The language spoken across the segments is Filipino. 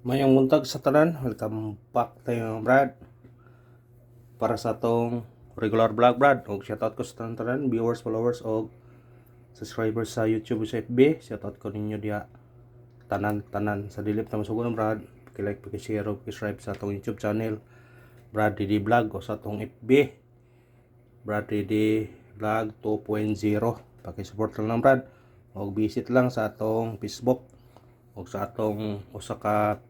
Mayong muntag sa tanan, welcome back tayo Brad para sa tong regular vlog Brad. Og shoutout ko sa tanan viewers, followers og subscribers sa YouTube sa FB. Shoutout ko ninyo diha tanan sa dilip na masugon Brad. Paki-like, paki-share og paki-subscribe sa atong YouTube channel Brad Didi Vlog o sa atong FB Brad Didi Vlog 2.0. Paki-support lang Brad og visit lang sa atong Facebook og sa atong usa ka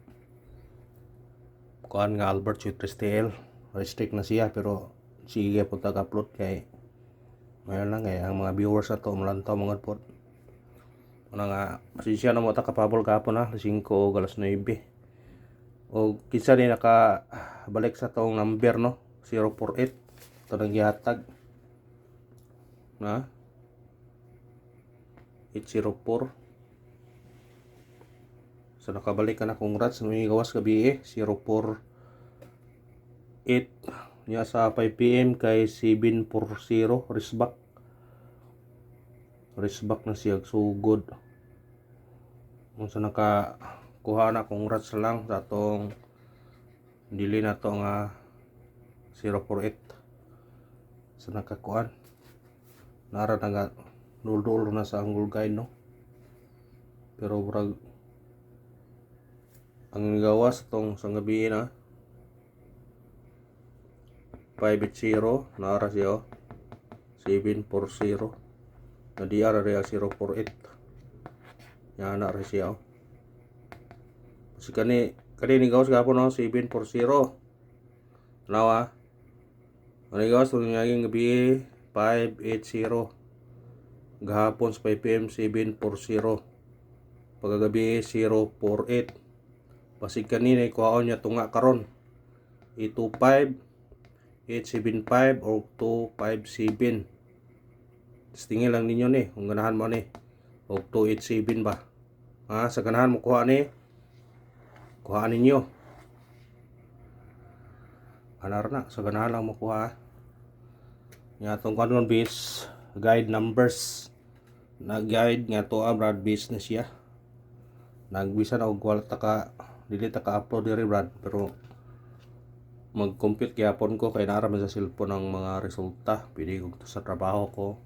kuan nga Albert Sweet STL. Restrict na siya pero sige po tag-upload kay mayroon lang kay ang mga viewers ato mulantaw mga pod. Una nga pasensya na mo ta kapabol kahapon na 5 o alas 9. O kinsa din naka balik sa tong number no 048 to nang gihatag na 804. So nakabalik ka na, congrats. May gawas gabi 048 niya sa 5 PM kay 740 risback na siya sugod. Kung sa nakakuha na, congrats lang sa atong dili na to nga 048 sa nakakuan nara nga dul na sa angle guide no, pero brag ang gawas tong sa gabi na 580 nara siya 740 na di ara rea 048 yan na rin siya kasi kani ni gawas gapon no 740 nawa ano gawas itong naging gabi 580 gahapon sa 5 PM 740 pagagabi 048 basig kanina ikuhaon niya tunga karon 825 875 o 257. Tingin lang ninyo ni kung ganahan mo ni o 287 ba ha, sa ganahan mo kuha ni kuhaan ninyo anar na sa ganahan lang mo kuha nga itong kanon base guide numbers na guide nga to Brad base na siya nagbisa na og wala ka dili ta ka-upload diri Brad pero mag-compute gyapon ko kay nara man sa cellphone ang mga resulta pili ko sa trabaho ko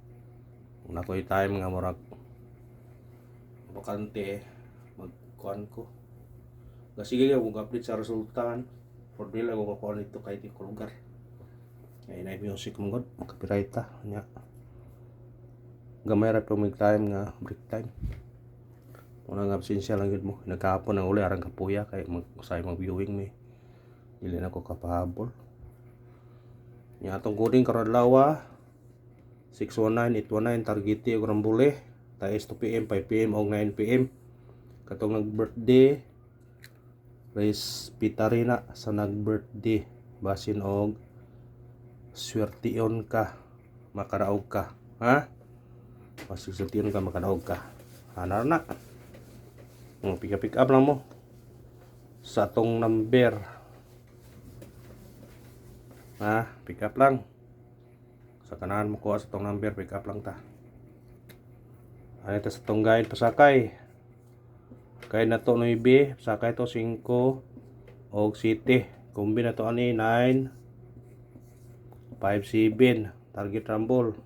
kung nakoy time nga murag bakante magkuan ko sige nga mag-update sa resulta for dili ko kuan ito kay di ko lugar kay na music mo god copyright ta nya gamay ra pa mig time nga break time. Una nga absensya lang yun mo. Nagkahapon ang uli arang kapuya kay usay mag-viewing mi. Dili na ko kapahabol. Nya atong coding karon lawa 619-819 targeti og rambule. Taes 2 PM, 5 PM og 9 PM. Katong nag-birthday Res Pitarina sa nag-birthday basin og swertion ka makaraog ka. Ha? Basin swertion ka makaraog ka. Anar na. Pick up lang mo sa tong number ha, pick up lang sa kanahan mo kuha sa tong number, pick up lang ta ano ito sa tong guide pasakay kaya na to 9 pasakay to 5 og 7 kumbi na to ani 9 5 7 target rumble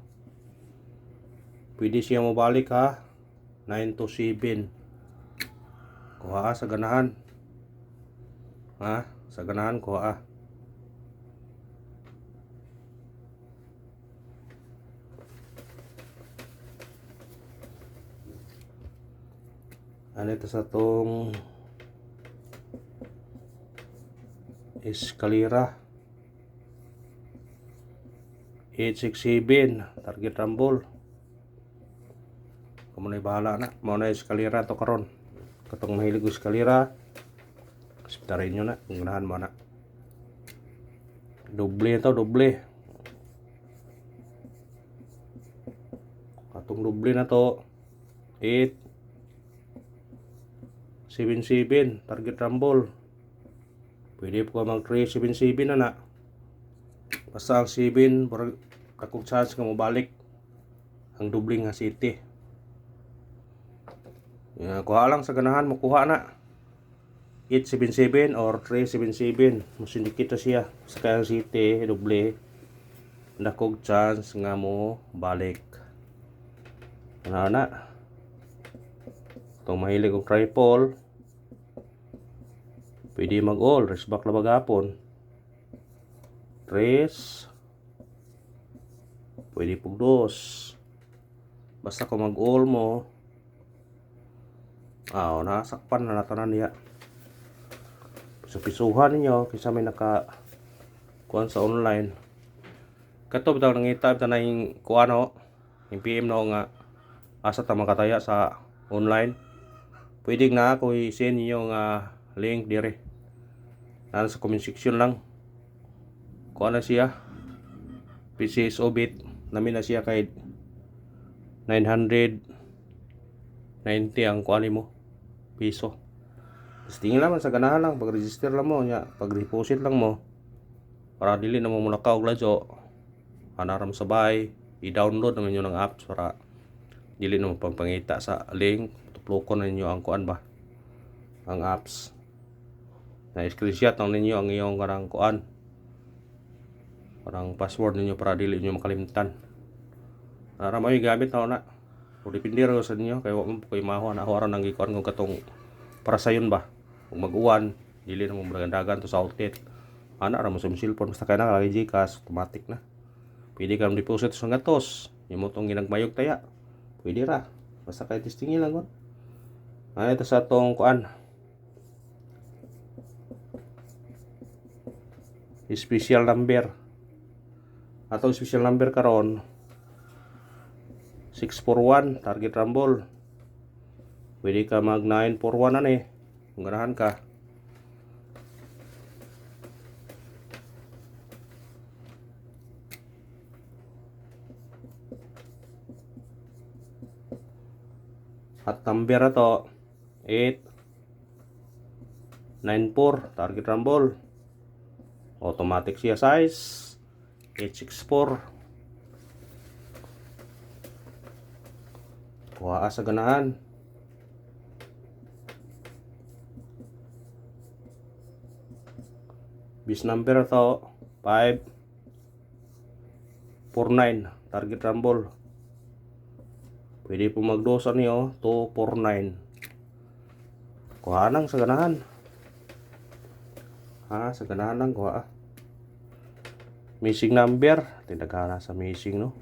pwede siya mabalik ha 9 to 7 kuha sa ganahan ha, sa ganahan kuha ano ito sa tong eskalera 867 target rumble kamo na bahala na mao na eskalera to karon katong mahilig ko eskalera kasiptarin nyo na kung ganahan mo na doble ito doble katong doble na to 8 7-7 target rumble pwede po ka mag 3-7-7 na na basta ang 7 kakong chance ka mo balik ang doble nga city kuha lang sa ganahan mo kuha na 877 or 377 musindikita siya sa Quezon City doble nakog chance nga mo balik na itong mahilig og triple pwede mag all rest back na bagapon tres pwede pug dos basta kung mag all mo nasakpan na natanan niya so pisuhan ninyo kaysa may naka kuan sa online kato bitaw nangita bitaw na yung kuano yung PM no nga asa ta makataya sa online pwede na ako i-send niyo nga link dire na sa comment section lang kuan na siya PCSO bit namin na siya kay 990 ang kuan mo piso. Tapos tingin naman sa ganahan lang pag-register lang mo nya, pag-deposit lang mo para dili na mo muna ka og ladyo. Anaram sabay i-download naman niyo ng apps para dili na mo pangpangita sa link, tuplokon na ninyo ang kuan ba. Ang apps. Na screenshot lang ninyo ang iyong karang kuan. Parang password ninyo para dili niyo makalimutan. Para may gamit na. O depende ro sa inyo kay wa mo kay maho na oras nang gikuan kung katong para sayon ba. Kung mag-uwan, dili na mo dagan to sa outlet. Ana ra mo sa cellphone basta kay na lagi GCash automatic na. Pwede ka deposit sa gatos. Imo tong ginagmayog taya. Pwede ra. Basta kay testingin lang kon. Ito sa tong kuan. Special number. Atong special number karon 641 target rumble. Pwede ka mag 941 na kung ganahan ka. At number na to 894 target rumble. Automatic siya size 864. Kuha sa ganahan. Bis number to 549 target rumble. Pwede po magdosa niyo 249. Kuha nang sa ganahan. Sa ganahan lang kuha. Missing number, tindaghana sa missing no.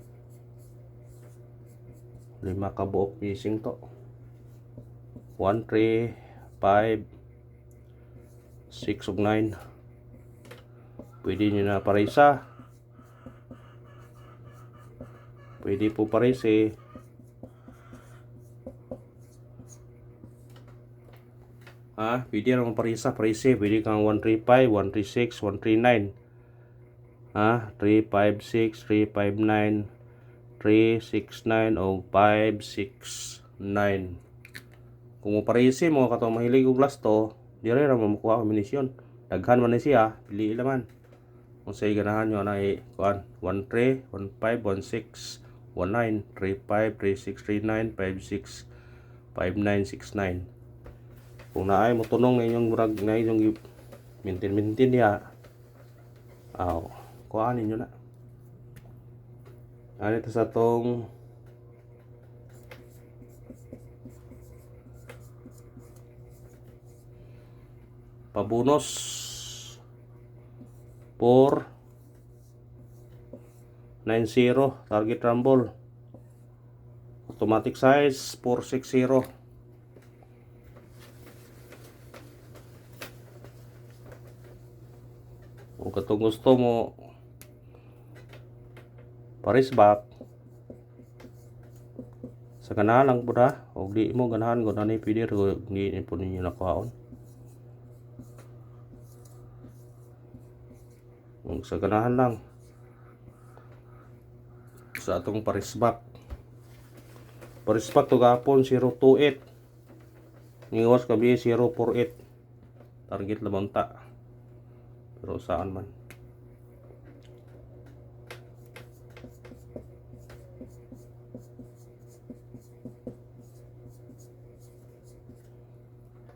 5 kabuok missing to. 1, 3, 5, 6 ug 9. Pwede nyo na parisa. Pwede po parisi. Pwede naman parisa. Pwede kang 135, 136, 139. 356, 359, 369 o 569. Kung mo parisi mo katong mahilig og lasto, dire ra mo makuha kombinasyon. Daghan man ni siya, pili naman. Kung sa ganahan nyo na kuan 13, 15, 16, 19, 35, 36, 39, 56, 59, 69. Kung naay mo tunong inyong murag na inyong mintin niya. Kuhaan ninyo na. Ito sa tong pabonus 490 target rumble. Automatic size 460. Kung katong gusto mo paris back sa ganahan lang po na o di mo ganahan ko na ni pwede rin hindi po ninyo nakuhaon sa ganahan lang sa atong paris back to gapon 028 ngawas kabi 048 target labanta pero saan man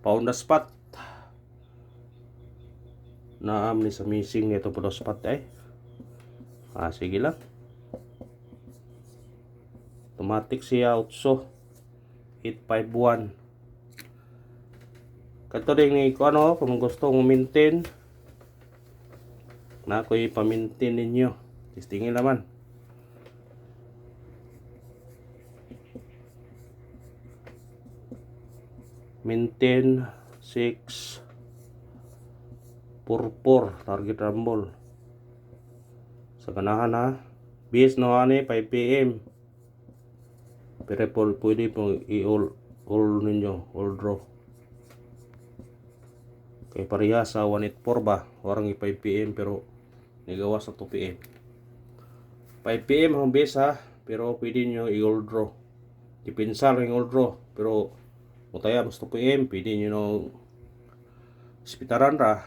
pound na spot naam ni sa missing nito po spot ay. Sige lang. Automatic siya 851. Kato din ni ko ano, kung gusto mong maintain na ako ipamintain ninyo. Testingin naman. Maintain 644 target rumble. Sa ganahan ha. Bis no ani 5 PM. Pero pwede po i-all ninyo, all draw. Kay pareha sa 184 ba, warang 5 PM pero nigawa sa 2 PM. 5 PM ang base ha, pero pwede nyo i-all draw. Dipensar yung all draw, pero mutaya mas 2 PM, pwede nyo no ispitaran ra.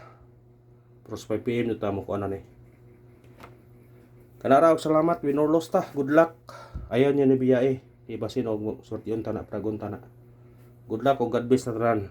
Pero sa 5 PM nyo tamo ko ano ni. Kanara og salamat, winurlos ta, good luck. Ayaw nyo ni biyae. Ibasin og sorti unta na, pragunta na. Good luck o God bless na tanan.